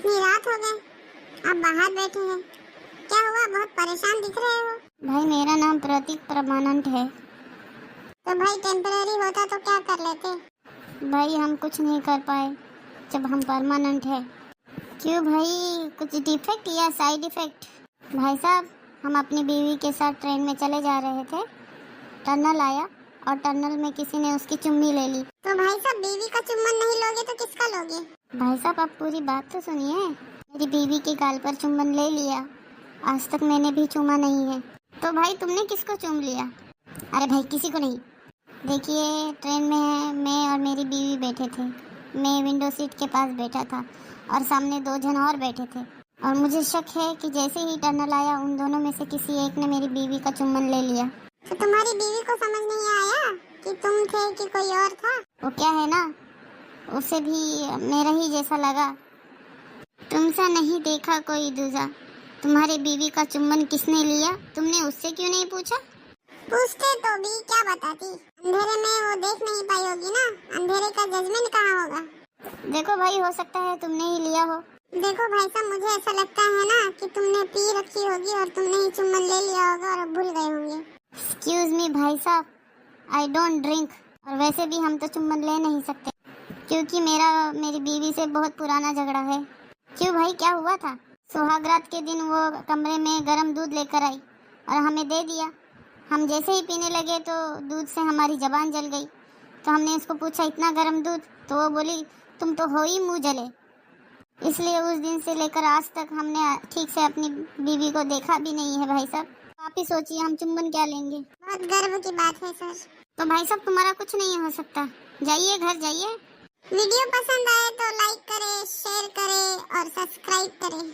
इतनी रात हो गई, आप बाहर बैठे हैं, क्या हुआ? बहुत परेशान दिख रहे हो। भाई मेरा नाम प्रतीक परमानेंट है। तो भाई टेम्पररी होता तो क्या कर लेते? भाई हम कुछ नहीं कर पाए जब हम परमानेंट है। क्यों भाई, कुछ डिफेक्ट या साइड इफेक्ट? भाई साहब, हम अपनी बीवी के साथ ट्रेन में चले जा रहे थे, टनल आया और टनल में किसी ने उसकी चुम्मी ले ली। तो भाई साहब, बीवी का चुम्बन नहीं लोगे तो किसका लोगे? भाई साहब आप पूरी बात तो सुनिए। मेरी बीवी के गाल पर चुम्बन ले लिया, आज तक मैंने भी चूमा नहीं है। तो भाई तुमने किसको चूम लिया? अरे भाई किसी को नहीं। देखिए ट्रेन में मैं और मेरी बीवी बैठे थे, मैं विंडो सीट के पास बैठा था और सामने 2 जन और बैठे थे और मुझे शक है कि जैसे ही टनल आया उन दोनों में से किसी एक ने मेरी बीवी का चुम्बन ले लिया। तो तुम्हारी बीवी को समझ नहीं आया कि तुम थे कि कोई और था? वो क्या है ना, उसे भी मेरा ही जैसा लगा। तुमसा नहीं देखा कोई दूजा। तुम्हारी बीवी का चुम्बन किसने लिया, तुमने उससे क्यों नहीं पूछा? पूछते तो भी क्या बताती, अंधेरे में वो देख नहीं पाई होगी ना, अंधेरे का जजमेंट कहाँ होगा। देखो भाई, हो सकता है तुमने ही लिया हो। देखो भाई साहब, मुझे ऐसा लगता है ना कि तुमने पी रखी होगी और तुमने ही चुम्बन ले लिया होगा और भूल गए होंगे। एक्सक्यूज मी भाई साहब, आई डोंट ड्रिंक। और वैसे भी हम तो चुम्बन ले नहीं सकते क्योंकि मेरी बीवी से बहुत पुराना झगड़ा है। क्यों भाई, क्या हुआ था? सुहागरात के दिन वो कमरे में गर्म दूध लेकर आई और हमें दे दिया। हम जैसे ही पीने लगे तो दूध से हमारी जबान जल गई। तो हमने उसको पूछा इतना गर्म दूध, तो वो बोली तुम तो हो ही मुँह जले। इसलिए उस दिन से लेकर आज तक हमने ठीक से अपनी बीवी को देखा भी नहीं है। भाई साहब आप ही सोचिए, हम चुम्बन क्या लेंगे। बहुत गर्व की बात है सर। तो भाई साहब तुम्हारा कुछ नहीं हो सकता, जाइए घर जाइए। वीडियो पसंद आए तो लाइक करें, शेयर करें और सब्सक्राइब करें।